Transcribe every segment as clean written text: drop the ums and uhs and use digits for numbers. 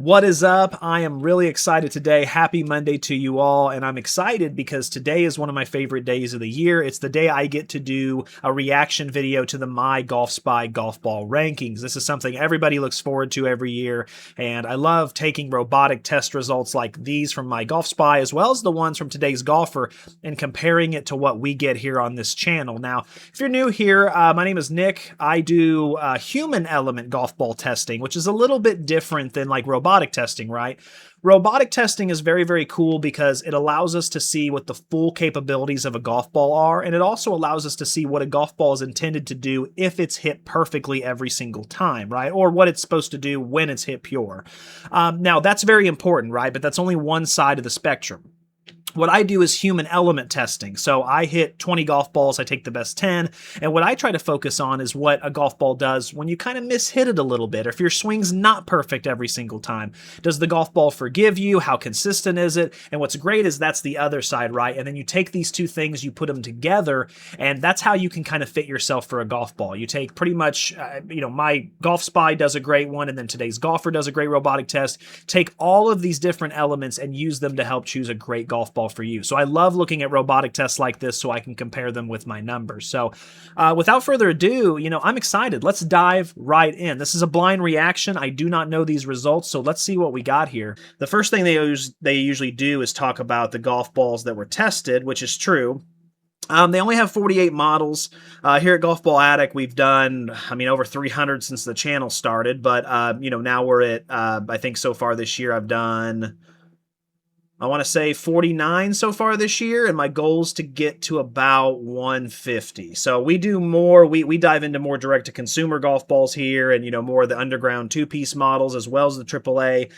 What is up? I am really excited today. Happy Monday to you all. And I'm excited because today is one of my favorite days of the year. It's the day I get to do a reaction video to the MyGolfSpy Golf Ball rankings. This is something everybody looks forward to every year. And I love taking robotic test results like these from MyGolfSpy, as well as the ones from today's golfer, and comparing it to what we get here on this channel. Now, if you're new here, my name is Nick. I do human element golf ball testing, which is a little bit different than like robotic testing, right? Robotic testing is very, very cool because it allows us to see what the full capabilities of a golf ball are, and it also allows us to see what a golf ball is intended to do if it's hit perfectly every single time, right? Or what it's supposed to do when it's hit pure. Now, that's very important, right? But that's only one side of the spectrum. What I do is human element testing. So I hit 20 golf balls, I take the best 10, and what I try to focus on is what a golf ball does when you kind of mishit it a little bit, or if your swing's not perfect every single time. Does the golf ball forgive you? How consistent is it? And what's great is that's the other side, right? And then you take these two things, you put them together, and that's how you can kind of fit yourself for a golf ball. You take pretty much, MyGolfSpy does a great one, and then today's golfer does a great robotic test. Take all of these different elements and use them to help choose a great golf ball for you. So I love looking at robotic tests like this so I can compare them with my numbers. So without further ado, I'm excited. Let's dive right in. This is a blind reaction. I do not know these results, so let's see what we got here. The first thing they usually do is talk about the golf balls that were tested, which is true. They only have 48 models. Here at Golf Ball Attic, we've done, over 300 since the channel started, but, now we're at, I think so far this year I've done, I want to say 49 so far this year, and my goal is to get to about 150. So we do more, we dive into more direct-to-consumer golf balls here, and, more of the underground two-piece models as well as the AAA.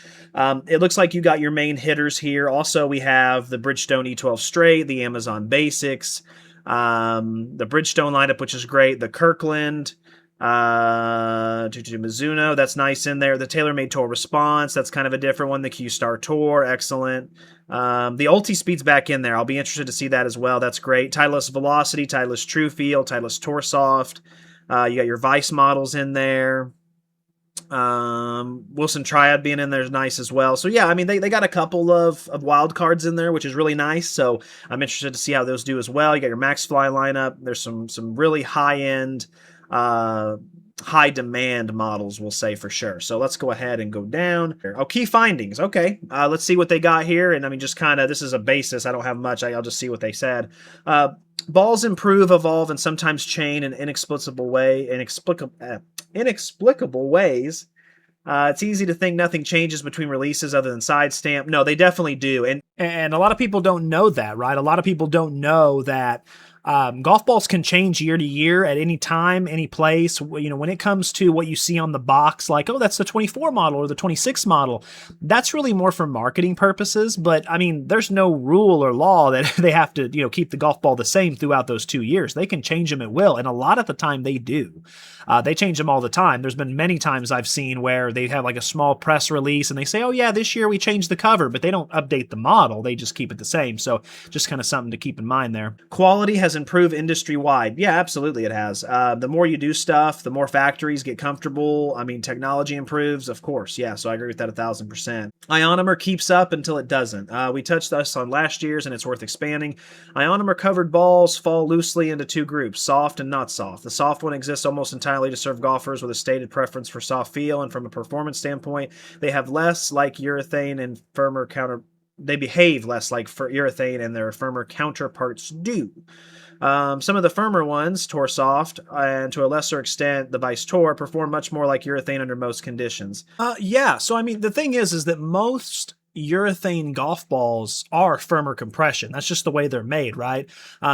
It looks like you got your main hitters here. Also, we have the Bridgestone E12 Straight, the Amazon Basics, the Bridgestone lineup, which is great, the Kirkland, Mizuno, that's nice in there. The TaylorMade Tour Response, that's kind of a different one. The Q-Star Tour, excellent. The Ulti-Speed's back in there. I'll be interested to see that as well. That's great. Titleist Velocity, Titleist TrueFeel, Titleist Tour Soft. You got your Vice models in there. Wilson Triad being in there is nice as well. So yeah, they got a couple of wild cards in there, which is really nice. So I'm interested to see how those do as well. You got your Max Fly lineup. There's some really high-end, high demand models, we'll say for sure. So let's go ahead and go down. Oh, key findings. Okay. Let's see what they got here. And just kind of, this is a basis. I don't have much. I'll just see what they said. Balls improve, evolve, and sometimes change in inexplicable ways. It's easy to think nothing changes between releases other than side stamp. No, they definitely do. And a lot of people don't know that, right? A lot of people don't know that golf balls can change year to year at any time, any place. When it comes to what you see on the box, like, oh, that's the 24 model or the 26 model, that's really more for marketing purposes. But there's no rule or law that they have to, keep the golf ball the same throughout those 2 years. They can change them at will. And a lot of the time they do. They change them all the time. There's been many times I've seen where they have like a small press release and they say, oh yeah, this year we changed the cover, but they don't update the model. They just keep it the same. So just kind of something to keep in mind there. Quality has improved industry-wide. Yeah, absolutely it has. The more you do stuff, the more factories get comfortable. Technology improves, of course. Yeah, so I agree with that 1,000%. Ionomer keeps up until it doesn't. We touched this on last year's, and it's worth expanding. Ionomer covered balls fall loosely into two groups, soft and not soft. The soft one exists almost entirely to serve golfers with a stated preference for soft feel, and from a performance standpoint, they have less like urethane and firmer they behave less like urethane and their firmer counterparts do. Some of the firmer ones, Tour Soft, and to a lesser extent, the Vice Tour, perform much more like urethane under most conditions. Yeah, so the thing is that most urethane golf balls are firmer compression. That's just the way they're made, right?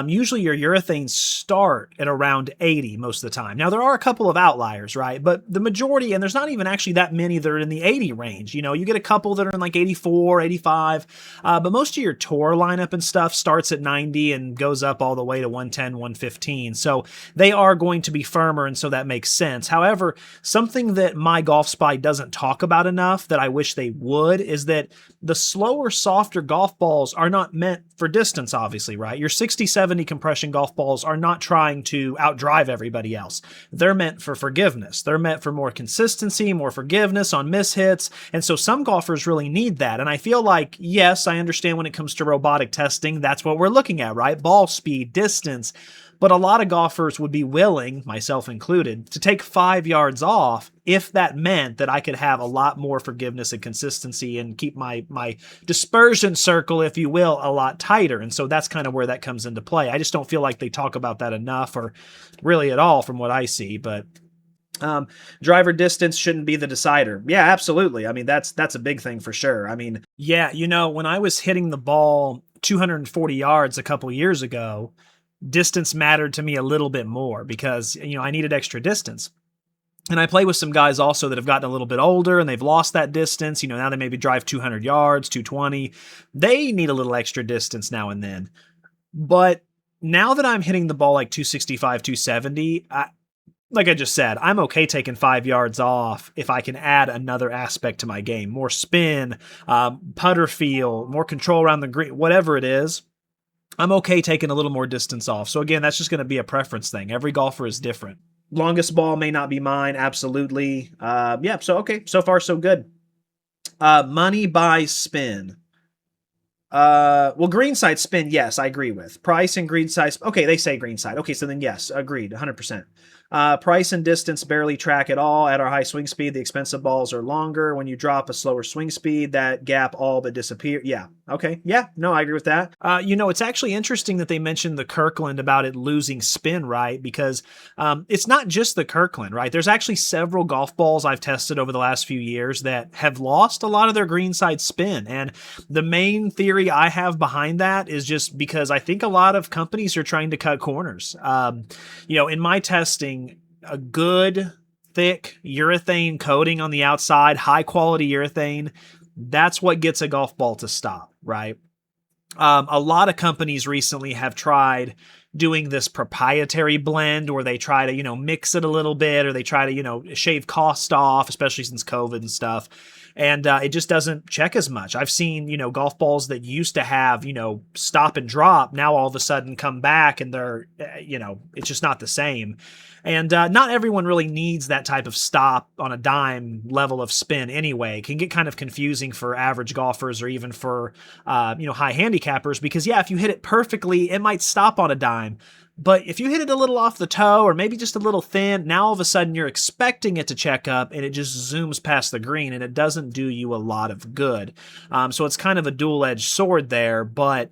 Usually your urethanes start at around 80 most of the time. Now, there are a couple of outliers, right? But the majority, and there's not even actually that many that are in the 80 range. You get a couple that are in like 84, 85, but most of your tour lineup and stuff starts at 90 and goes up all the way to 110, 115. So they are going to be firmer, and so that makes sense. However, something that MyGolfSpy doesn't talk about enough that I wish they would is that the slower, softer golf balls are not meant for distance, obviously, right? Your 60, 70 compression golf balls are not trying to outdrive everybody else. They're meant for forgiveness. They're meant for more consistency, more forgiveness on mishits. And so some golfers really need that. And I feel like, yes, I understand when it comes to robotic testing, that's what we're looking at, right? Ball speed, distance. But a lot of golfers would be willing, myself included, to take 5 yards off if that meant that I could have a lot more forgiveness and consistency and keep my dispersion circle, if you will, a lot tighter. And so that's kind of where that comes into play. I just don't feel like they talk about that enough, or really at all from what I see. But driver distance shouldn't be the decider. Yeah, absolutely. I mean, that's a big thing for sure. I mean, yeah, when I was hitting the ball 240 yards a couple years ago, distance mattered to me a little bit more because, I needed extra distance. And I play with some guys also that have gotten a little bit older and they've lost that distance. Now they maybe drive 200 yards, 220. They need a little extra distance now and then. But now that I'm hitting the ball like 265, 270, like I just said, I'm okay taking 5 yards off if I can add another aspect to my game. More spin, putter feel, more control around the green, whatever it is. I'm okay taking a little more distance off. So again, that's just going to be a preference thing. Every golfer is different. Longest ball may not be mine. Absolutely. Yeah. So, okay. So far, so good. Money buys spin. Well, greenside spin. Yes, I agree with. Price and greenside. Okay. They say greenside. Okay. So then yes, agreed. 100%. Price and distance barely track at all. At our high swing speed, the expensive balls are longer. When you drop a slower swing speed, that gap all but disappear. Yeah. Okay. Yeah. No, I agree with that. It's actually interesting that they mentioned the Kirkland about it losing spin, right? Because it's not just the Kirkland, right? There's actually several golf balls I've tested over the last few years that have lost a lot of their greenside spin. And the main theory I have behind that is just because I think a lot of companies are trying to cut corners. In my testing, a good thick urethane coating on the outside, high quality urethane, that's what gets a golf ball to stop, right? A lot of companies recently have tried doing this proprietary blend where they try to, mix it a little bit, or they try to, shave cost off, especially since COVID and stuff. And it just doesn't check as much. I've seen, golf balls that used to have, stop and drop, now all of a sudden come back and they're, it's just not the same. And not everyone really needs that type of stop on a dime level of spin anyway. It can get kind of confusing for average golfers or even for, high handicappers because, yeah, if you hit it perfectly, it might stop on a dime. But if you hit it a little off the toe or maybe just a little thin, now all of a sudden you're expecting it to check up and it just zooms past the green and it doesn't do you a lot of good. So it's kind of a dual-edged sword there. But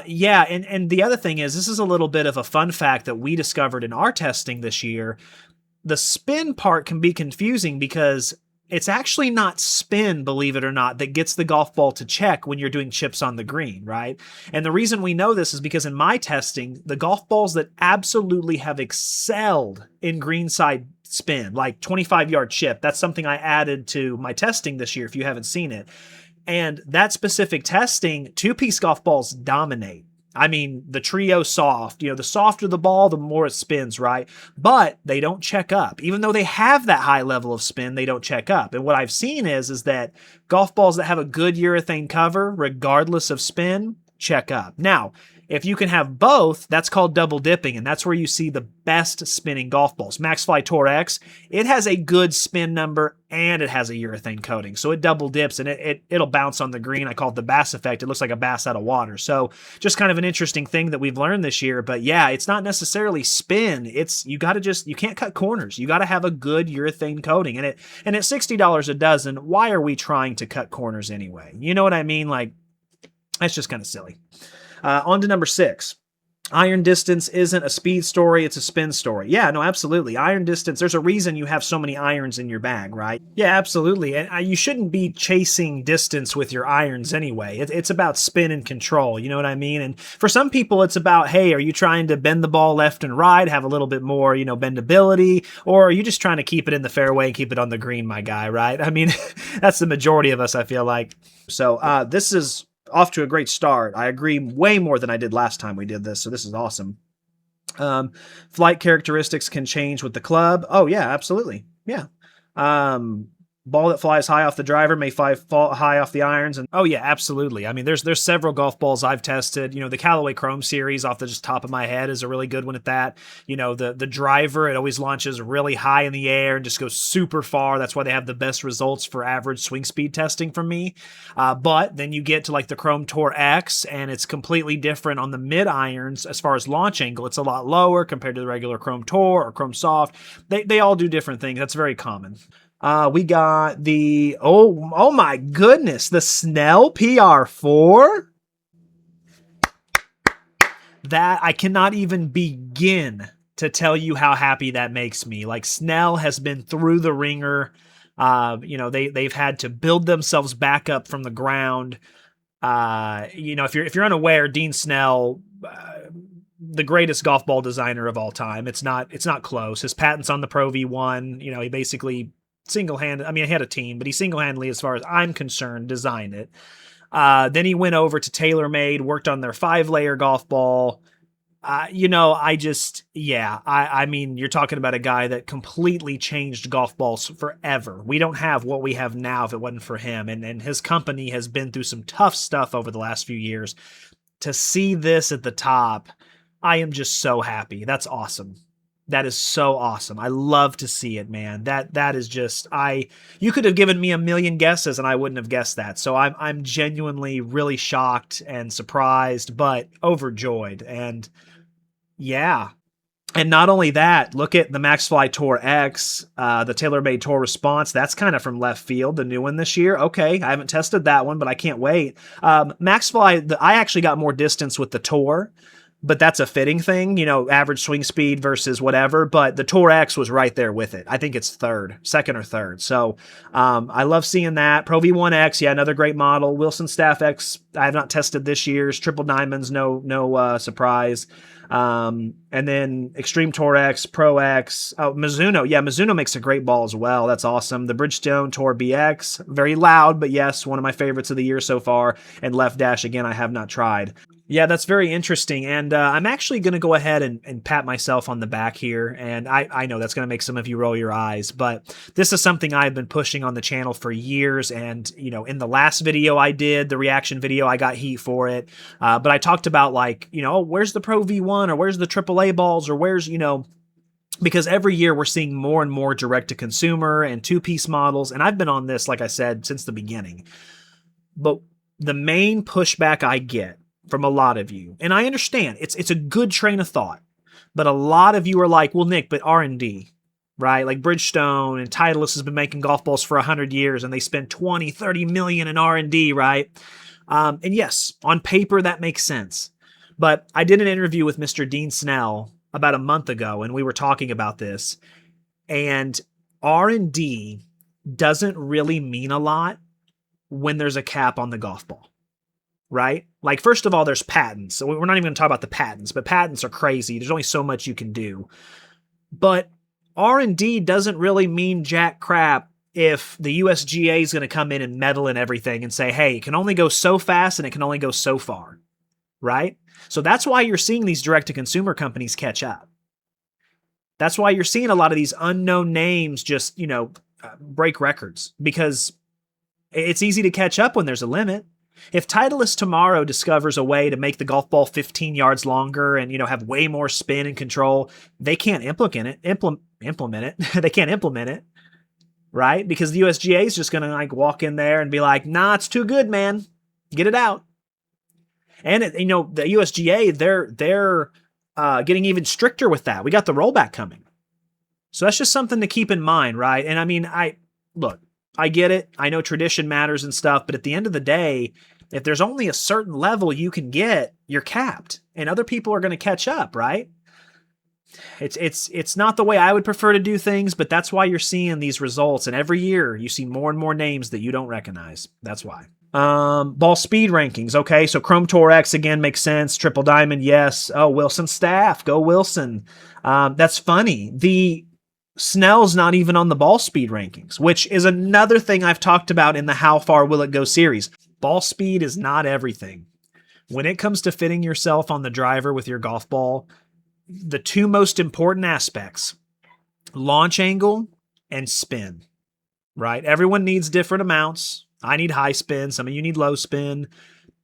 yeah, and the other thing is, this is a little bit of a fun fact that we discovered in our testing this year. The spin part can be confusing because it's actually not spin, believe it or not, that gets the golf ball to check when you're doing chips on the green, right? And the reason we know this is because in my testing, the golf balls that absolutely have excelled in greenside spin, like 25-yard chip, that's something I added to my testing this year if you haven't seen it. And that specific testing, two-piece golf balls dominate. I mean, the trio soft, the softer the ball, the more it spins, right? But they don't check up. Even though they have that high level of spin, they don't check up. And what I've seen is that golf balls that have a good urethane cover, regardless of spin, check up. Now, if you can have both, that's called double dipping, and that's where you see the best spinning golf balls. MaxFly Tour X, it has a good spin number and it has a urethane coating, so it double dips and it'll bounce on the green. I call it the bass effect. It looks like a bass out of water. So just kind of an interesting thing that we've learned this year. But yeah, it's not necessarily spin. It's you can't cut corners. You got to have a good urethane coating, and at $60 a dozen, why are we trying to cut corners anyway? You know what I mean? Like, that's just kind of silly. On to number 6. Iron distance isn't a speed story, it's a spin story. Yeah, no, absolutely. Iron distance, there's a reason you have so many irons in your bag, right? Yeah, absolutely. And you shouldn't be chasing distance with your irons anyway. It's about spin and control, you know what I mean? And for some people, it's about, hey, are you trying to bend the ball left and right, have a little bit more, bendability, or are you just trying to keep it in the fairway and keep it on the green, my guy, right? I mean, that's the majority of us, I feel like. So this is off to a great start. I agree way more than I did last time we did this, so this is awesome. Flight characteristics can change with the club. Oh, yeah, absolutely. Yeah. Ball that flies high off the driver may fall high off the irons. And oh yeah, absolutely. I mean, there's several golf balls I've tested. The Callaway Chrome series off the just top of my head is a really good one at that. The driver, it always launches really high in the air and just goes super far. That's why they have the best results for average swing speed testing from me. But then you get to like the Chrome Tour X, and it's completely different on the mid irons as far as launch angle. It's a lot lower compared to the regular Chrome Tour or Chrome Soft. They all do different things. That's very common. We got the, oh my goodness, the Snell PR4. That I cannot even begin to tell you how happy that makes me. Like, Snell has been through the ringer. They've had to build themselves back up from the ground. If you're unaware, Dean Snell, the greatest golf ball designer of all time. It's not close. His patents on the Pro V1, he basically single-handed, he had a team, but he single-handedly, as far as I'm concerned, designed it. Then he went over to TaylorMade, worked on their 5-layer golf ball. You're talking about a guy that completely changed golf balls forever. We don't have what we have now if it wasn't for him. And his company has been through some tough stuff over the last few years. To see this at the top, I am just so happy. That's awesome. That is so awesome. I love to see it, man. That is just, you could have given me a million guesses and I wouldn't have guessed that. So I'm genuinely really shocked and surprised, but overjoyed. And yeah. And not only that, look at the MaxFly Tour X, the TaylorMade Tour Response. That's kind of from left field, the new one this year. Okay, I haven't tested that one, but I can't wait. MaxFly, I actually got more distance with the Tour, but that's a fitting thing, average swing speed versus whatever. But the Tour X was right there with it. I think it's second or third. So I love seeing that. Pro V1X, yeah, another great model. Wilson Staff X, I have not tested this year's. Triple Diamonds, no surprise. And then Extreme Tour X, Pro X, Mizuno. Yeah, Mizuno makes a great ball as well. That's awesome. The Bridgestone Tour BX, very loud, but yes, one of my favorites of the year so far. And Left Dash, again, I have not tried. Yeah, that's very interesting. And I'm actually going to go ahead and pat myself on the back here. And I know that's going to make some of you roll your eyes, but this is something I've been pushing on the channel for years. And, in the last video I did, the reaction video, I got heat for it. But I talked about where's the Pro V1 or where's the AAA balls or where's, because every year we're seeing more and more direct-to-consumer and two-piece models. And I've been on this, like I said, since the beginning. But the main pushback I get from a lot of you, and I understand it's a good train of thought, but a lot of you are like, well, Nick, but R&D, right? Like Bridgestone and Titleist has been making golf balls for 100 years and they spend 20, 30 million in R&D, right? And yes, on paper, that makes sense. But I did an interview with Mr. Dean Snell about a month ago, and we were talking about this, and R&D doesn't really mean a lot when there's a cap on the golf ball. Right? Like, first of all, there's patents. So we're not even going to talk about the patents, but patents are crazy. There's only so much you can do. But R&D doesn't really mean jack crap if the USGA is going to come in and meddle in everything and say, hey, it can only go so fast and it can only go so far. Right? So that's why you're seeing these direct-to-consumer companies catch up. That's why you're seeing a lot of these unknown names just, break records, because it's easy to catch up when there's a limit. If Titleist tomorrow discovers a way to make the golf ball 15 yards longer and, have way more spin and control, they can't implement it. They can't implement it, right? Because the USGA is just going to walk in there and be like, nah, it's too good, man. Get it out. And, the USGA, they're getting even stricter with that. We got the rollback coming. So that's just something to keep in mind, right? And I get it. I know tradition matters and stuff, but at the end of the day, if there's only a certain level you can get, you're capped, and other people are going to catch up, right? It's not the way I would prefer to do things, but that's why you're seeing these results. And every year you see more and more names that you don't recognize. That's why. Ball speed rankings. Okay. So Chrome Tour X again makes sense. Triple Diamond. Yes. Oh, Wilson Staff. Go Wilson. That's funny. The Snell's not even on the ball speed rankings, which is another thing I've talked about in the How Far Will It Go series. Ball speed is not everything. When it comes to fitting yourself on the driver with your golf ball, the two most important aspects, launch angle and spin. right? Everyone needs different amounts. I need high spin. Some of you need low spin.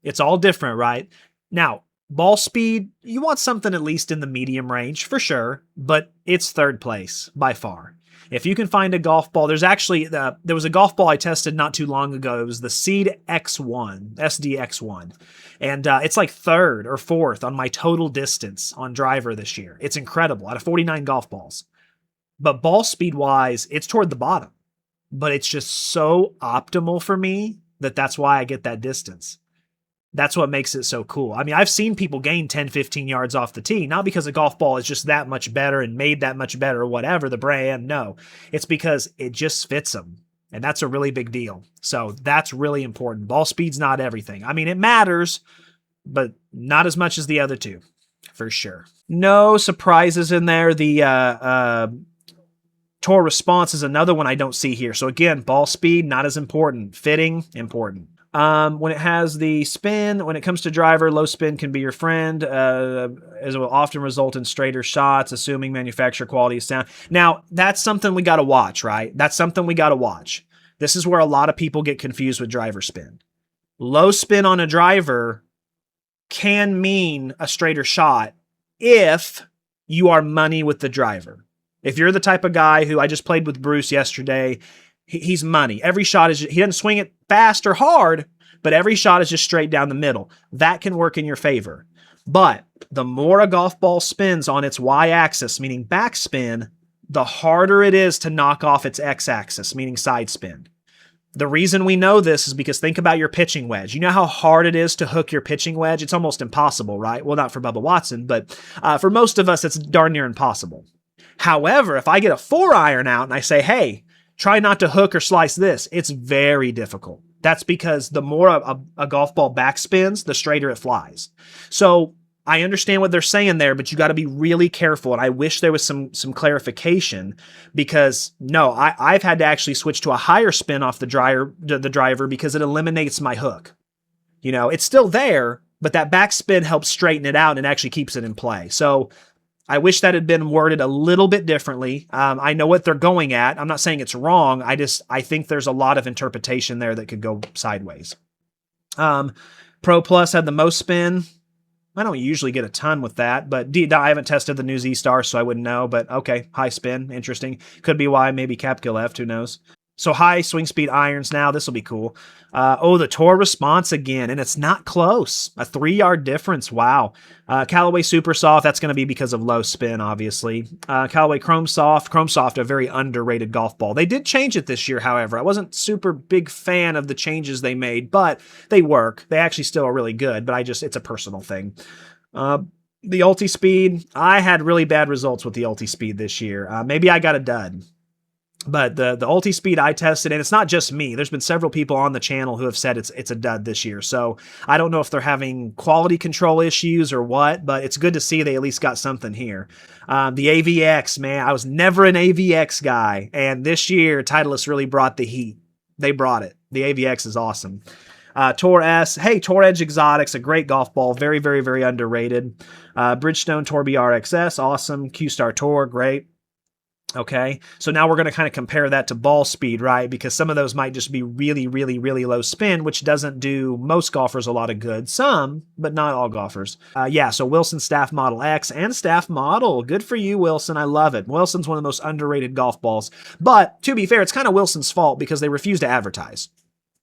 It's all different, right? Now, ball speed, you want something at least in the medium range for sure, but it's third place by far. If you can find a golf ball, there was a golf ball I tested not too long ago. It was the Seed X1, SDX1. And it's like third or fourth on my total distance on driver this year. It's incredible out of 49 golf balls. But ball speed wise, it's toward the bottom. But it's just so optimal for me that's why I get that distance. That's what makes it so cool. I mean, I've seen people gain 10, 15 yards off the tee, not because a golf ball is just that much better and made that much better or whatever, the brand. No, it's because it just fits them. And that's a really big deal. So that's really important. Ball speed's not everything. I mean, it matters, but not as much as the other two, for sure. No surprises in there. The tour response is another one I don't see here. So again, ball speed, not as important. Fitting, important. When it has the spin, when it comes to driver, low spin can be your friend, as it will often result in straighter shots, assuming manufacturer quality is sound. Now, that's something we got to watch, right? That's something we got to watch. This is where a lot of people get confused with driver spin. Low spin on a driver can mean a straighter shot if you are money with the driver. If you're the type of guy who, I just played with Bruce yesterday, he's money. Every shot is, he doesn't swing it fast or hard, but every shot is just straight down the middle. That can work in your favor. But the more a golf ball spins on its y-axis, meaning backspin, the harder it is to knock off its x-axis, meaning side spin. The reason we know this is because think about your pitching wedge. You know how hard it is to hook your pitching wedge? It's almost impossible, right? Well, not for Bubba Watson, but for most of us, it's darn near impossible. However, if I get a 4-iron out and I say, hey, try not to hook or slice this, it's very difficult. That's because the more a golf ball backspins, the straighter it flies. So I understand what they're saying there, but you got to be really careful. And I wish there was some clarification, because no, I've had to actually switch to a higher spin off the driver because it eliminates my hook. You know, it's still there, but that backspin helps straighten it out and actually keeps it in play. So I wish that had been worded a little bit differently. I know what they're going at. I'm not saying it's wrong. I think there's a lot of interpretation there that could go sideways. Pro Plus had the most spin. I don't usually get a ton with that, but I haven't tested the new Z-Star, so I wouldn't know. But okay, high spin, interesting. Could be why maybe Kapka left, who knows. So high swing speed irons now. This will be cool. The tour response again, and it's not close. A 3-yard difference. Wow. Callaway Super Soft, that's going to be because of low spin, obviously. Callaway Chrome Soft, a very underrated golf ball. They did change it this year, however. I wasn't super big fan of the changes they made, but they work. They actually still are really good, but it's a personal thing. The Ulti Speed, I had really bad results with the Ulti Speed this year. Maybe I got a dud. But the Ulti Speed I tested, and it's not just me. There's been several people on the channel who have said it's a dud this year. So I don't know if they're having quality control issues or what, but it's good to see they at least got something here. The AVX, man, I was never an AVX guy, and this year Titleist really brought the heat. They brought it. The AVX is awesome. Tour S, hey, Tour Edge Exotic's a great golf ball, very, very, very underrated. Bridgestone Tour BRXS, awesome. Q-Star Tour, great. Okay, so now we're going to kind of compare that to ball speed, right? Because some of those might just be really, really, really low spin, which doesn't do most golfers a lot of good. Some, but not all golfers. So Wilson Staff Model X and Staff Model. Good for you, Wilson. I love it. Wilson's one of the most underrated golf balls. But to be fair, it's kind of Wilson's fault because they refuse to advertise.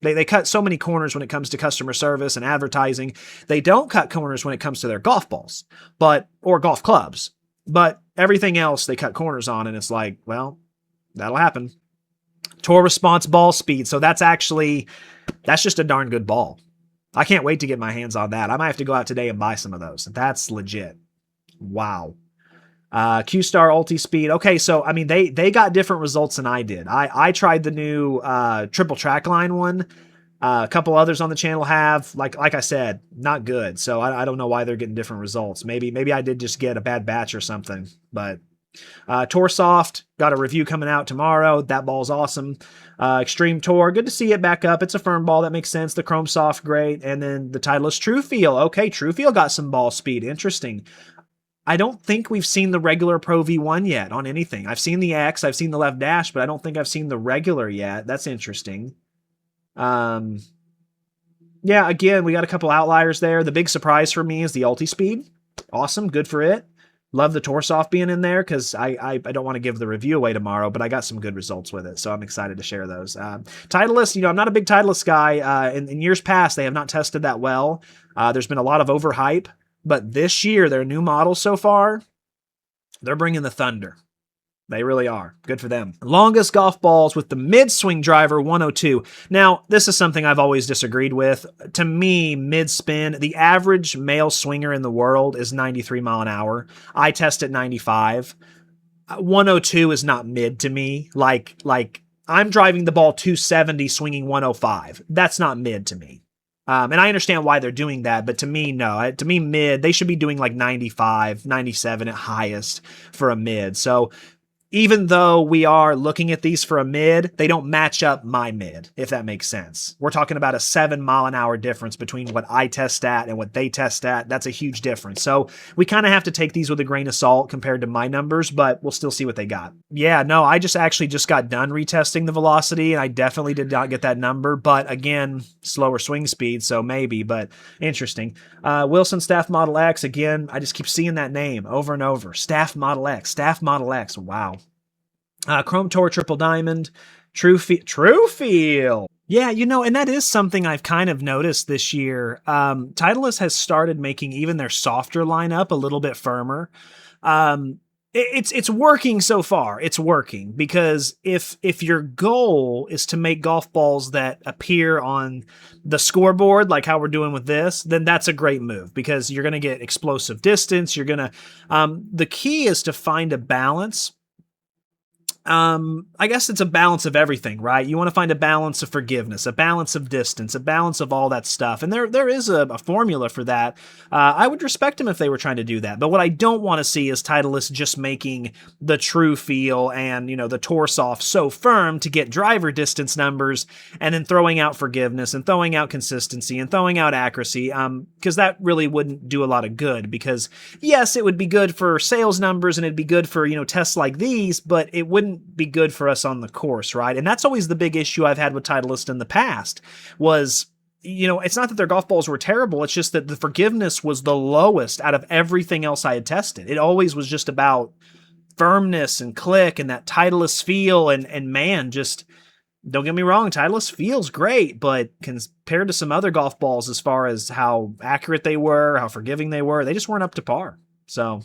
They cut so many corners when it comes to customer service and advertising. They don't cut corners when it comes to their golf balls, or golf clubs. But everything else they cut corners on, and it's like, well, that'll happen. Tour response ball speed. So that's just a darn good ball. I can't wait to get my hands on that. I might have to go out today and buy some of those. That's legit. Wow. Q-Star Ulti Speed. Okay, so, I mean, they got different results than I did. I tried the new triple track line one. A couple others on the channel have, like I said, not good. So I don't know why they're getting different results. Maybe I did just get a bad batch or something. But Tour Soft, got a review coming out tomorrow. That ball's awesome. Extreme Tour, good to see it back up. It's a firm ball. That makes sense. The Chrome Soft, great. And then the Titleist True Feel. Okay, True Feel got some ball speed. Interesting. I don't think we've seen the regular Pro V1 yet on anything. I've seen the X, I've seen the left dash, but I don't think I've seen the regular yet. That's interesting. Yeah, again, we got a couple outliers there. The big surprise for me is the ulti-speed. Awesome, good for it. Love the Torsoft being in there because I don't want to give the review away tomorrow, but I got some good results with it, so I'm excited to share those. Titleist, I'm not a big Titleist guy. In years past, they have not tested that well. There's been a lot of overhype, but this year, their new models so far, they're bringing the thunder. They really are. Good for them. Longest golf balls with the mid-swing driver, 102. Now, this is something I've always disagreed with. To me, mid-spin, the average male swinger in the world is 93 mile an hour. I test at 95. 102 is not mid to me. Like I'm driving the ball 270, swinging 105. That's not mid to me. And I understand why they're doing that, but to me, no. To me, mid, they should be doing like 95, 97 at highest for a mid. So even though we are looking at these for a mid, they don't match up my mid, if that makes sense. We're talking about a 7 mile an hour difference between what I test at and what they test at. That's a huge difference. So we kind of have to take these with a grain of salt compared to my numbers, but we'll still see what they got. Yeah, no, I actually just got done retesting the velocity, and I definitely did not get that number, but again, slower swing speed, so maybe, but interesting. Wilson Staff Model X, again, I just keep seeing that name over and over. Staff Model X, wow. Chrome Tour Triple Diamond, True Feel. Yeah, and that is something I've kind of noticed this year. Titleist has started making even their softer lineup a little bit firmer. It's working so far. It's working because if your goal is to make golf balls that appear on the scoreboard, like how we're doing with this, then that's a great move because you're going to get explosive distance. You're going to, the key is to find a balance. I guess it's a balance of everything, right? You want to find a balance of forgiveness, a balance of distance, a balance of all that stuff. And there is a formula for that. I would respect them if they were trying to do that. But what I don't want to see is Titleist just making the True Feel and, the Torsoft so firm to get driver distance numbers and then throwing out forgiveness and throwing out consistency and throwing out accuracy. Because that really wouldn't do a lot of good because yes, it would be good for sales numbers and it'd be good for, tests like these, but it wouldn't be good for us on the course, right? And that's always the big issue I've had with Titleist in the past was, it's not that their golf balls were terrible. It's just that the forgiveness was the lowest out of everything else I had tested. It always was just about firmness and click and that Titleist feel. And man, just don't get me wrong, Titleist feels great, but compared to some other golf balls as far as how accurate they were, how forgiving they were, they just weren't up to par. So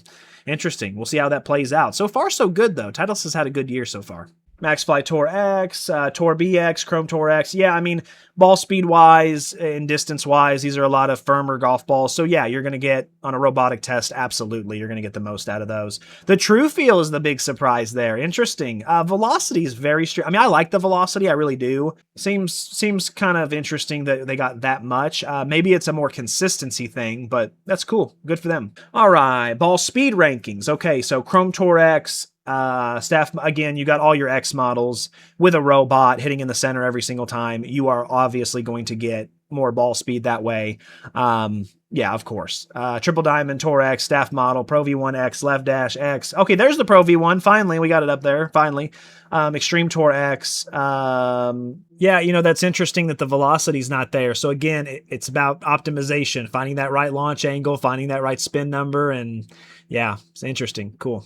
interesting. We'll see how that plays out. So far, so good, though. Titleist has had a good year so far. MaxFly Tour X, Tour BX, Chrome Tour X. Yeah, I mean, ball speed-wise and distance-wise, these are a lot of firmer golf balls. So yeah, you're going to get, on a robotic test, absolutely, you're going to get the most out of those. The True Feel is the big surprise there. Interesting. Velocity is very straight. I mean, I like the velocity. I really do. Seems kind of interesting that they got that much. Maybe it's a more consistency thing, but that's cool. Good for them. All right, ball speed rankings. Okay, so Chrome Tour X, Staff, again, you got all your X models with a robot hitting in the center every single time. You are obviously going to get more ball speed that way. Yeah, of course. Triple Diamond, Tour X, Staff Model, Pro V1 X, Left Dash X. Okay, there's the Pro V1. Finally, we got it up there. Finally. Extreme Tour X. Yeah, that's interesting that the velocity's not there. So again, it's about optimization, finding that right launch angle, finding that right spin number. And yeah, it's interesting. Cool.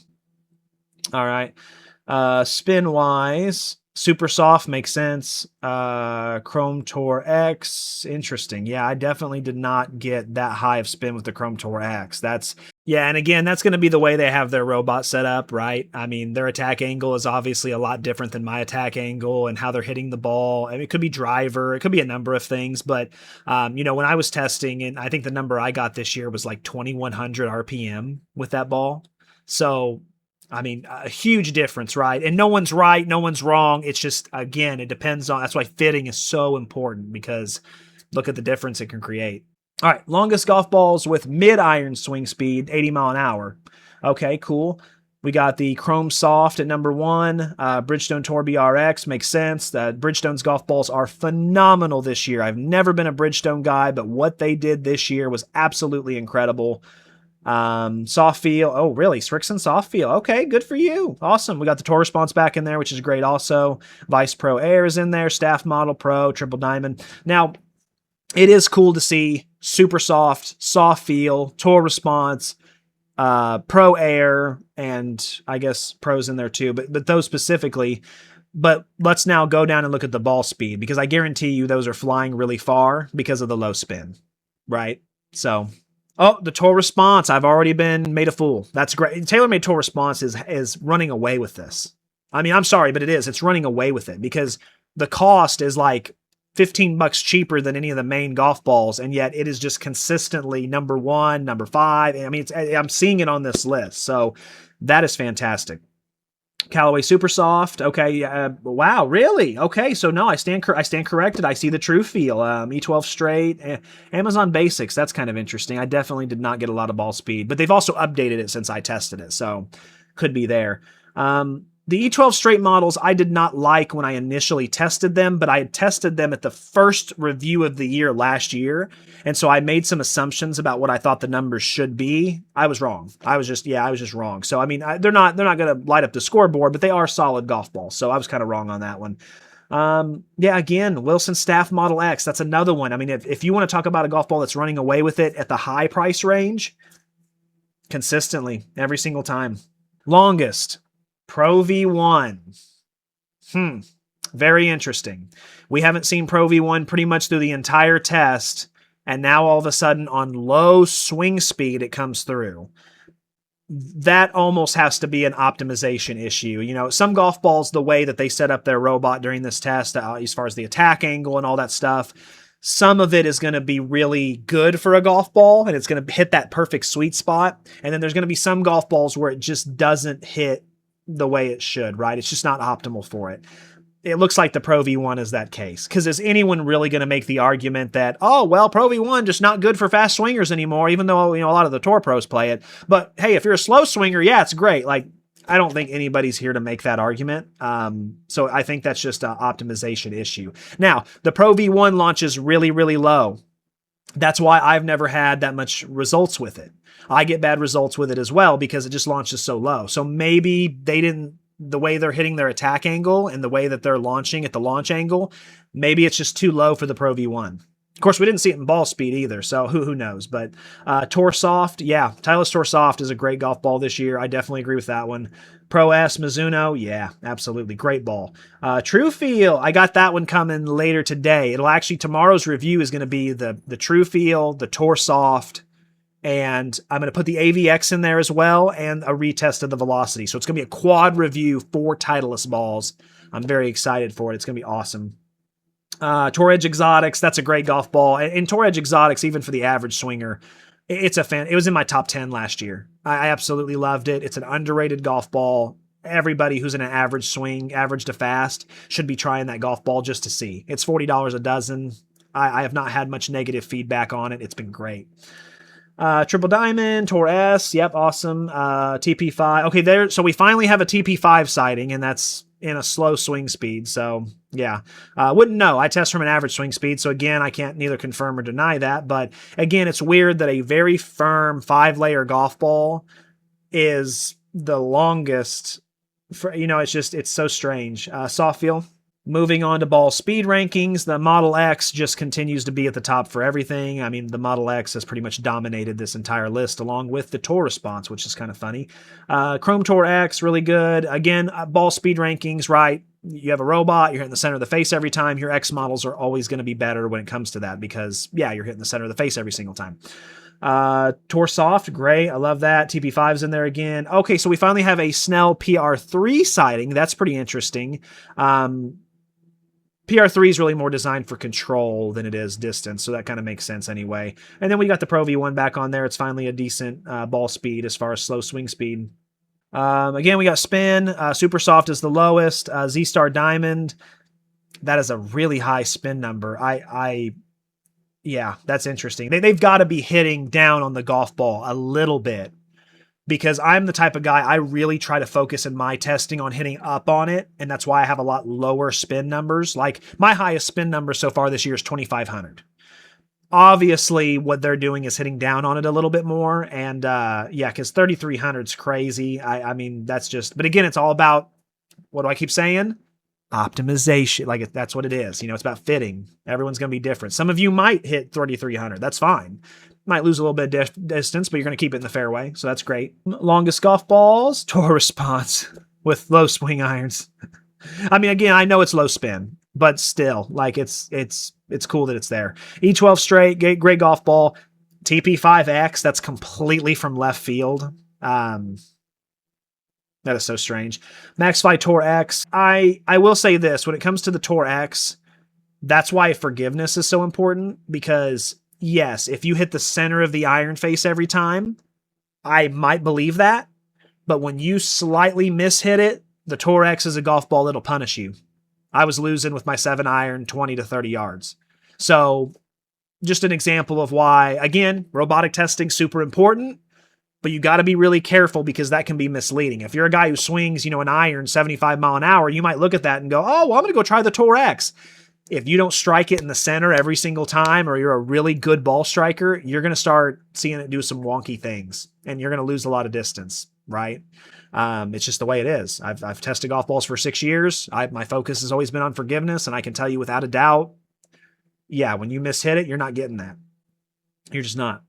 All right. Spin wise, super soft makes sense. Chrome Tour X, interesting. Yeah, I definitely did not get that high of spin with the Chrome Tour X. Yeah, and again, that's going to be the way they have their robot set up, right? I mean, their attack angle is obviously a lot different than my attack angle and how they're hitting the ball. I mean, it could be driver, it could be a number of things, but when I was testing, and I think the number I got this year was like 2100 RPM with that ball. So I mean, a huge difference, right? And no one's right, no one's wrong. It's just, again, it depends on, that's why fitting is so important because look at the difference it can create. All right, longest golf balls with mid-iron swing speed, 80 mile an hour. Okay, cool. We got the Chrome Soft at number 1. Bridgestone Tour BRX makes sense. Bridgestone's golf balls are phenomenal this year. I've never been a Bridgestone guy, but what they did this year was absolutely incredible. Soft feel. Oh, really? Srixon soft feel. Okay, good for you. Awesome. We got the Tour Response back in there, which is great also. Vice Pro Air is in there. Staff Model Pro, Triple Diamond. Now, it is cool to see super soft feel, Tour Response, Pro Air, and I guess Pro's in there too, but those specifically. But let's now go down and look at the ball speed, because I guarantee you those are flying really far because of the low spin, right? So, oh, the Tour Response. I've already been made a fool. That's great. TaylorMade Tour Response is running away with this. I mean, I'm sorry, but it is. It's running away with it because the cost is like $15 cheaper than any of the main golf balls, and yet it is just consistently number 1, number 5. I mean, I'm seeing it on this list, so that is fantastic. Callaway Super Soft. Okay. Wow. Really? Okay. So no, I stand corrected. I see the true feel. E12 straight. Amazon Basics. That's kind of interesting. I definitely did not get a lot of ball speed, but they've also updated it since I tested it, so could be there. The E12 straight models I did not like when I initially tested them, but I had tested them at the first review of the year last year, and so I made some assumptions about what I thought the numbers should be. I was wrong. I was just wrong. So I mean, they're not going to light up the scoreboard, but they are solid golf balls. So I was kind of wrong on that one. Yeah, again, Wilson Staff Model X. That's another one. I mean, if you want to talk about a golf ball that's running away with it at the high price range, consistently every single time. Longest. Pro V1. Very interesting. We haven't seen Pro V1 pretty much through the entire test, and now all of a sudden on low swing speed it comes through. That almost has to be an optimization issue. You know, some golf balls, the way that they set up their robot during this test, as far as the attack angle and all that stuff, some of it is going to be really good for a golf ball, and it's going to hit that perfect sweet spot. And then there's going to be some golf balls where it just doesn't hit the way it should, right? It's just not optimal for it. It looks like the Pro V1 is that case. Because is anyone really going to make the argument that, oh, well, Pro V1 just not good for fast swingers anymore, even though, you know, a lot of the Tour pros play it. But hey, if you're a slow swinger, yeah, it's great. Like, I don't think anybody's here to make that argument. So I think that's just an optimization issue. Now, the Pro V1 launches really, really low. That's why I've never had that much results with it. I get bad results with it as well because it just launches so low. So maybe they didn't, the way they're hitting their attack angle and the way that they're launching at the launch angle, maybe it's just too low for the Pro V1. Of course, we didn't see it in ball speed either, so who knows. But Tour Soft, yeah, Titleist Tour Soft is a great golf ball this year. I definitely agree with that one. Pro S Mizuno, yeah, absolutely, great ball. True Feel, I got that one coming later today. It'll actually, tomorrow's review is going to be the True Feel, the Tour Soft, and I'm going to put the AVX in there as well, and a retest of the Velocity. So it's going to be a quad review for Titleist balls. I'm very excited for it. It's going to be awesome. Tour Edge Exotics, that's a great golf ball. And Tour Edge Exotics, even for the average swinger, it's a fan. It was in my top 10 last year. I absolutely loved it. It's an underrated golf ball. Everybody who's in an average swing, average to fast, should be trying that golf ball just to see. It's $40 a dozen. I have not had much negative feedback on it. It's been great. Triple Diamond, Tour S, yep, awesome. TP5. Okay, there. So we finally have a TP5 sighting, and that's in a slow swing speed. So yeah, wouldn't know. I test from an average swing speed. So again, I can't neither confirm or deny that. But again, it's weird that a very firm 5-layer golf ball is the longest for, you know, it's so strange. Soft feel. Moving on to ball speed rankings, the Model X just continues to be at the top for everything. I mean, the Model X has pretty much dominated this entire list, along with the Tour Response, which is kind of funny. Chrome Tour X, really good. Again, ball speed rankings, right? You have a robot, you're hitting the center of the face every time. Your X models are always going to be better when it comes to that because, yeah, you're hitting the center of the face every single time. Tour Soft, great. I love that. TP5's in there again. Okay, so we finally have a Snell PR3 sighting. That's pretty interesting. PR3 is really more designed for control than it is distance, so that kind of makes sense anyway. And then we got the Pro V1 back on there. It's finally a decent ball speed as far as slow swing speed. Again, we got spin. Super Soft is the lowest. Z-Star Diamond, that is a really high spin number. Yeah, that's interesting. They've got to be hitting down on the golf ball a little bit, because I'm the type of guy, I really try to focus in my testing on hitting up on it, and that's why I have a lot lower spin numbers. Like, my highest spin number so far this year is 2,500. Obviously, what they're doing is hitting down on it a little bit more. And yeah, because 3,300 is crazy. I mean, that's just, but again, it's all about, what do I keep saying? Optimization. Like, that's what it is. You know, it's about fitting. Everyone's going to be different. Some of you might hit 3,300. That's fine. Might lose a little bit of distance, but you're going to keep it in the fairway. So that's great. Longest golf balls, tour response with low swing irons. I mean, again, I know it's low spin, but still, like, it's cool that it's there. E12 straight, great golf ball. TP5X, that's completely from left field. That is so strange. MaxFi Tour X. I will say this, when it comes to the Tour X, that's why forgiveness is so important, because yes, if you hit the center of the iron face every time, I might believe that. But when you slightly mishit it, the Tour X is a golf ball that'll punish you. I was losing with my 7-iron 20 to 30 yards. So just an example of why, again, robotic testing super important, but you got to be really careful because that can be misleading. If you're a guy who swings, an iron 75 mile an hour, you might look at that and go, oh, well, I'm going to go try the Tour X. If you don't strike it in the center every single time, or you're a really good ball striker, you're going to start seeing it do some wonky things, and you're going to lose a lot of distance, right? It's just the way it is. I've tested golf balls for 6 years. My focus has always been on forgiveness, and I can tell you without a doubt, yeah, when you mishit it, you're not getting that. You're just not.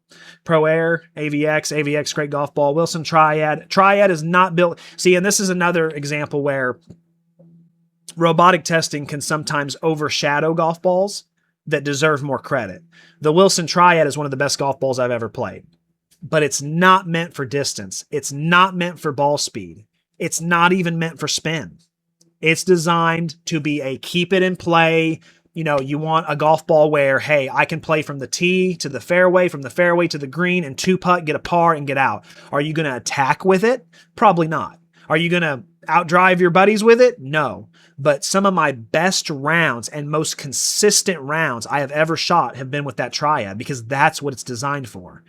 Pro Air, AVX, great golf ball. Wilson Triad. Triad is not built. See, and this is another example where robotic testing can sometimes overshadow golf balls that deserve more credit. The Wilson Triad is one of the best golf balls I've ever played, but it's not meant for distance. It's not meant for ball speed. It's not even meant for spin. It's designed to be a keep it in play. You want a golf ball where, hey, I can play from the tee to the fairway, from the fairway to the green, and 2-putt, get a par, and get out. Are you going to attack with it? Probably not. Are you going to outdrive your buddies with it? No. But some of my best rounds and most consistent rounds I have ever shot have been with that Triad, because that's what it's designed for.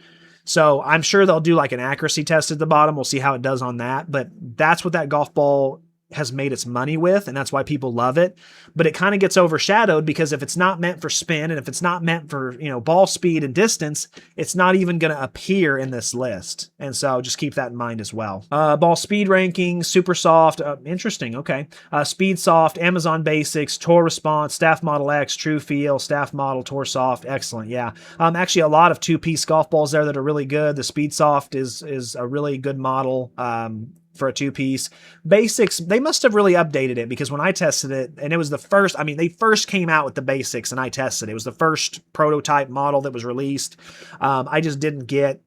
So I'm sure they'll do like an accuracy test at the bottom. We'll see how it does on that. But that's what that golf ball has made its money with, and that's why people love it. But it kind of gets overshadowed because if it's not meant for spin, and if it's not meant for, ball speed and distance, it's not even going to appear in this list. And so just keep that in mind as well. Ball speed ranking, super soft. Interesting. Okay. Speed soft, Amazon Basics, Tour Response, Staff Model X, True Feel, Staff Model, Tour Soft. Excellent. Yeah. Actually a lot of 2-piece golf balls there that are really good. The Speed Soft is a really good model. For a 2-piece. Basics, they must have really updated it, because when I tested it, and it was the first, they first came out with the Basics and I tested it. It was the first prototype model that was released. I just didn't get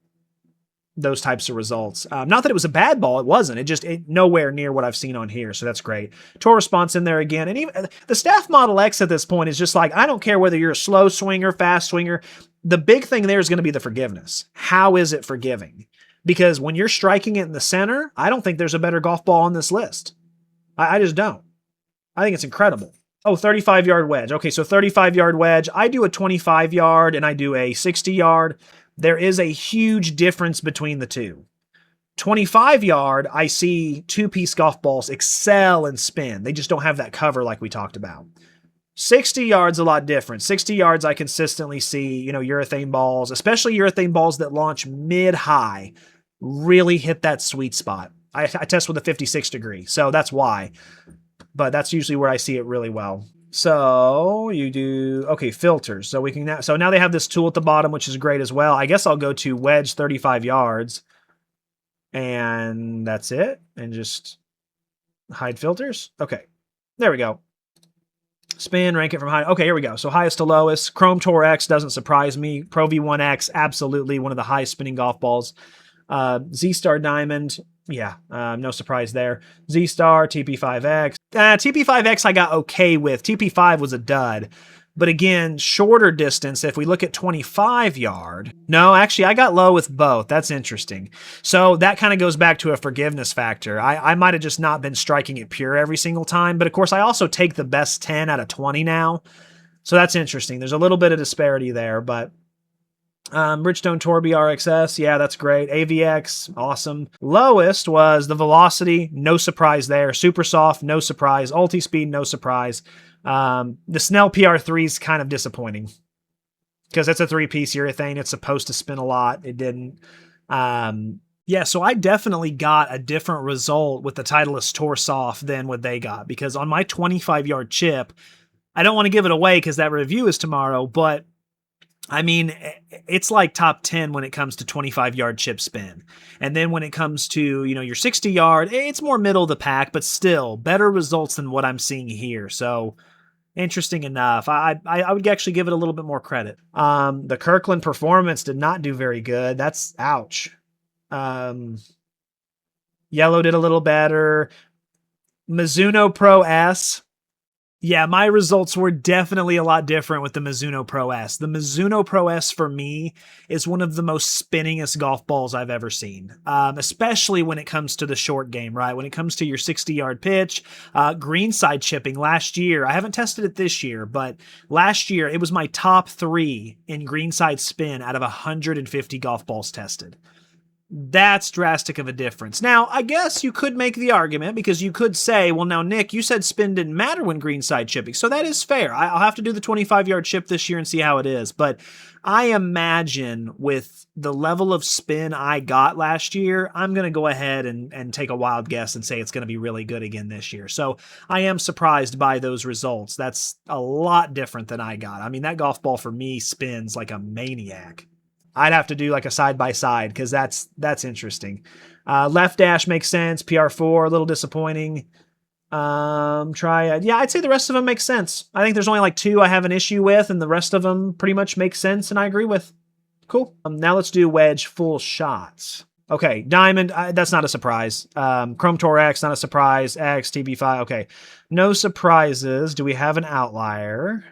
those types of results. Not that it was a bad ball. It wasn't. It nowhere near what I've seen on here. So that's great. Tour Response in there again. And even the Staff Model X at this point is just like, I don't care whether you're a slow swinger, fast swinger. The big thing there is going to be the forgiveness. How is it forgiving? Because when you're striking it in the center, I don't think there's a better golf ball on this list. I just don't. I think it's incredible. Oh, 35-yard wedge. Okay, so 35-yard wedge. I do a 25-yard and I do a 60-yard. There is a huge difference between the two. 25-yard, I see 2-piece golf balls excel in spin. They just don't have that cover like we talked about. 60 yards a lot different. 60 yards I consistently see, urethane balls, especially urethane balls that launch mid-high, really hit that sweet spot. I test with a 56 degree, so that's why. But that's usually where I see it really well. So you do, okay, filters. So now they have this tool at the bottom, which is great as well. I guess I'll go to wedge 35 yards. And that's it. And just hide filters. Okay, there we go. Spin, rank it from high. Okay, here we go. So highest to lowest. Chrome Tour X doesn't surprise me. Pro V1X, absolutely one of the highest spinning golf balls. Z-Star Diamond, yeah, no surprise there. Z-Star, TP5X. TP5X I got okay with. TP5 was a dud. But again, shorter distance, if we look at 25-yard, no, actually, I got low with both. That's interesting. So that kind of goes back to a forgiveness factor. I might have just not been striking it pure every single time. But of course, I also take the best 10 out of 20 now. So that's interesting. There's a little bit of disparity there, but Bridgestone Tour BRXS, yeah, that's great. AVX, awesome. Lowest was the Velocity, no surprise there. Super Soft, no surprise. Ulti Speed, no surprise. The Snell PR3 is kind of disappointing. because it's a 3-piece urethane. It's supposed to spin a lot. It didn't. Yeah, so I definitely got a different result with the Titleist Tour Soft than what they got, because on my 25-yard chip, I don't want to give it away because that review is tomorrow, but I mean, it's like top 10 when it comes to 25-yard chip spin. And then when it comes to, your 60-yard, it's more middle of the pack, but still better results than what I'm seeing here. So interesting enough. I would actually give it a little bit more credit. The Kirkland Performance did not do very good. That's ouch. Yellow did a little better. Mizuno Pro S. Yeah, my results were definitely a lot different with the Mizuno Pro S. The Mizuno Pro S for me is one of the most spinningest golf balls I've ever seen, especially when it comes to the short game, right? When it comes to your 60-yard pitch, greenside chipping last year. I haven't tested it this year, but last year it was my top 3 in greenside spin out of 150 golf balls tested. That's drastic of a difference. Now, I guess you could make the argument, because you could say, well, now, Nick, you said spin didn't matter when greenside chipping. So that is fair. I'll have to do the 25-yard chip this year and see how it is. But I imagine with the level of spin I got last year, I'm going to go ahead and take a wild guess and say it's going to be really good again this year. So I am surprised by those results. That's a lot different than I got. I mean, that golf ball for me spins like a maniac. I'd have to do like a side-by-side because that's interesting. Left dash makes sense. PR4, a little disappointing. Yeah, I'd say the rest of them make sense. I think there's only like 2 I have an issue with, and the rest of them pretty much make sense and I agree with. Cool. Now let's do wedge full shots. Okay, diamond, that's not a surprise. Chrome Tour X, not a surprise. X, TB5, okay. No surprises. Do we have an outlier?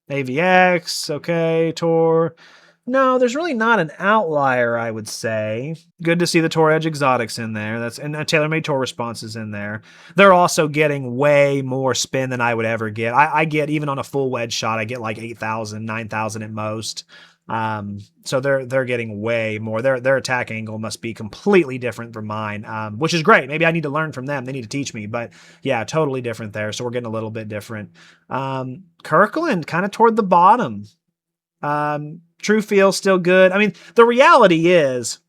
AVX, okay, Tour. No, there's really not an outlier, I would say. Good to see the Tour Edge Exotics in there. And TaylorMade Tour Responses in there. They're also getting way more spin than I would ever get. I get, even on a full wedge shot, I get like 8,000, 9,000 at most. So they're getting way more. Their attack angle must be completely different from mine, which is great. Maybe I need to learn from them. They need to teach me. But yeah, totally different there. So we're getting a little bit different. Kirkland kind of toward the bottom. True feel still good. I mean, the reality is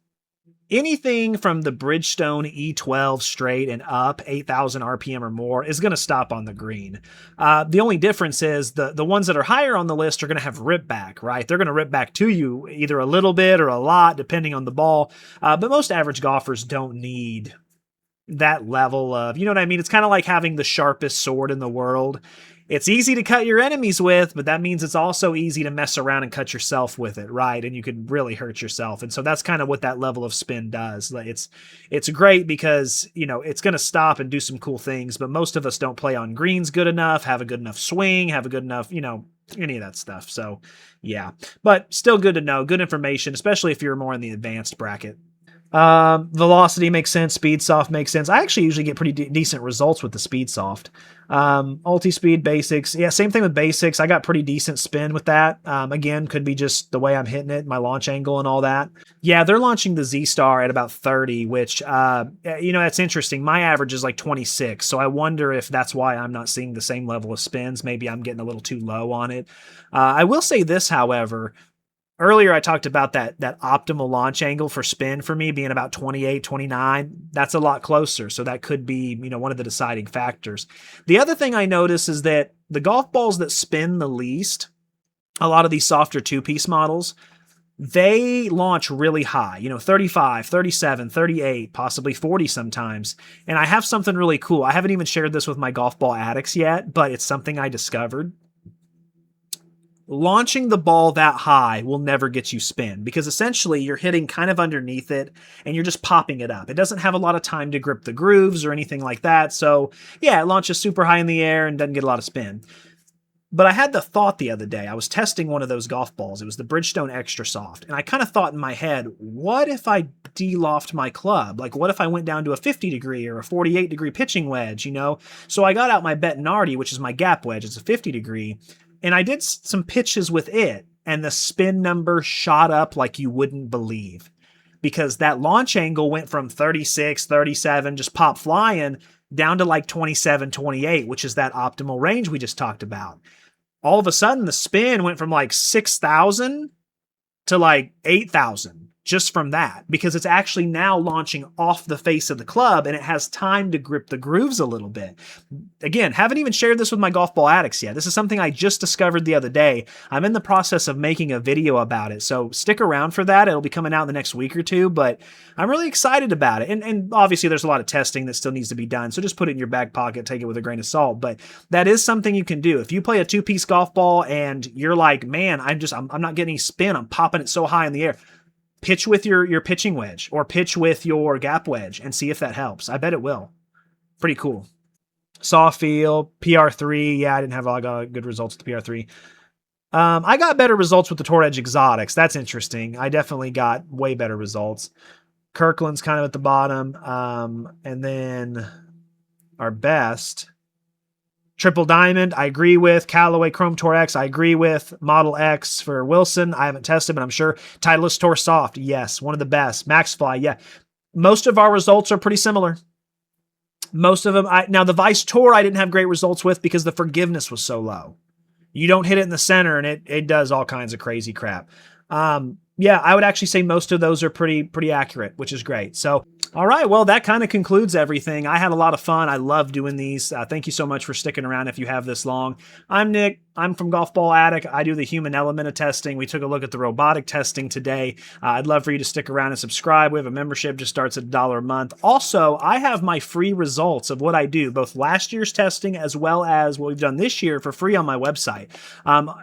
anything from the Bridgestone E12 straight and up 8,000 RPM or more is going to stop on the green. The only difference is the ones that are higher on the list are going to have rip back, right? They're going to rip back to you either a little bit or a lot, depending on the ball. But most average golfers don't need that level of, you know what I mean? It's kind of like having the sharpest sword in the world. It's easy to cut your enemies with, but that means it's also easy to mess around and cut yourself with it, right? And you could really hurt yourself. And so that's kind of what that level of spin does. It's great because, it's going to stop and do some cool things, but most of us don't play on greens good enough, have a good enough swing, have a good enough, any of that stuff. So yeah, but still good to know, good information, especially if you're more in the advanced bracket. Velocity makes sense. Speed soft makes sense. I actually usually get pretty decent results with the speed soft. Ulti-speed basics. Yeah, same thing with basics. I got pretty decent spin with that. Again, could be just the way I'm hitting it, my launch angle and all that. Yeah, they're launching the Z-Star at about 30, which, that's interesting. My average is like 26. So I wonder if that's why I'm not seeing the same level of spins. Maybe I'm getting a little too low on it. I will say this, however. Earlier, I talked about that optimal launch angle for spin for me being about 28, 29. That's a lot closer. So that could be, one of the deciding factors. The other thing I notice is that the golf balls that spin the least, a lot of these softer 2-piece models, they launch really high, 35, 37, 38, possibly 40 sometimes. And I have something really cool. I haven't even shared this with my golf ball addicts yet, but it's something I discovered. Launching the ball that high will never get you spin because essentially you're hitting kind of underneath it and you're just popping it up. It doesn't have a lot of time to grip the grooves or anything like that. So yeah, it launches super high in the air and doesn't get a lot of spin. But I had the thought the other day, I was testing one of those golf balls. It was the Bridgestone Extra Soft. And I kind of thought in my head, what if I de-loft my club? Like what if I went down to a 50 degree or a 48 degree pitching wedge, So I got out my Bettinardi, which is my gap wedge. It's a 50 degree. And I did some pitches with it, and the spin number shot up like you wouldn't believe because that launch angle went from 36, 37, just pop flying down to like 27, 28, which is that optimal range we just talked about. all of a sudden the spin went from like 6,000 to like 8,000 just from that, because it's actually now launching off the face of the club and it has time to grip the grooves a little bit. Again, haven't even shared this with my golf ball addicts yet. This is something I just discovered the other day. I'm in the process of making a video about it, so stick around for that. It'll be coming out in the next week or two, but I'm really excited about it. And obviously there's a lot of testing that still needs to be done, so just put it in your back pocket, take it with a grain of salt. But that is something you can do. If you play a two-piece golf ball and you're like, man, I'm not getting any spin, I'm popping it so high in the air, pitch with your pitching wedge or pitch with your gap wedge and see if that helps. I bet it will. Pretty cool. Saw feel, PR3. Yeah, I didn't have a lot of good results with the PR3. I got better results with the Tour Edge Exotics. That's interesting. I definitely got way better results. Kirkland's kind of at the bottom. And then our best, Triple Diamond, I agree with. Callaway Chrome Tour X, I agree with. Model X for Wilson, I haven't tested, but I'm sure. Titleist Tour Soft, yes, one of the best. MaxFly, yeah. Most of our results are pretty similar. Most of them. Now, the Vice Tour I didn't have great results with because the forgiveness was so low. You don't hit it in the center, and it does all kinds of crazy crap. Yeah, I would actually say most of those are pretty accurate, which is great. So, all right, well, that kind of concludes everything. I had a lot of fun. I love doing these. Thank you so much for sticking around if you have this long. I'm Nick. I'm from Golf Ball Addict. I do the human element of testing. We took a look at the robotic testing today. I'd love for you to stick around and subscribe. We have a membership, just starts at $1 a month. Also, I have my free results of what I do, both last year's testing as well as what we've done this year for free on my website.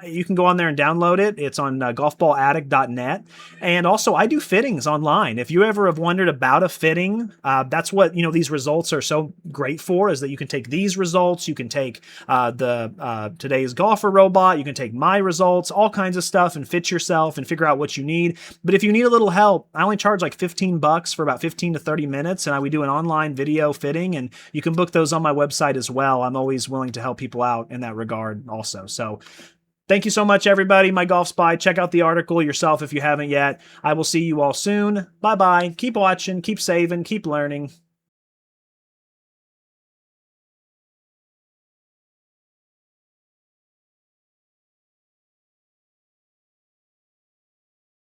You can go on there and download it. It's on golfballaddict.net. And also, I do fittings online. If you ever have wondered about a fitting, that's what these results are so great for, is that you can take these results, you can take today's golfer robot, you can take my results, all kinds of stuff, and fit yourself and figure out what you need. But if you need a little help, I only charge like $15 for about 15 to 30 minutes, and we do an online video fitting, and you can book those on my website as well. I'm always willing to help people out in that regard also. So thank you so much, everybody. My Golf Spy. Check out the article yourself if you haven't yet. I will see you all soon. Bye-bye. Keep watching, keep saving, keep learning.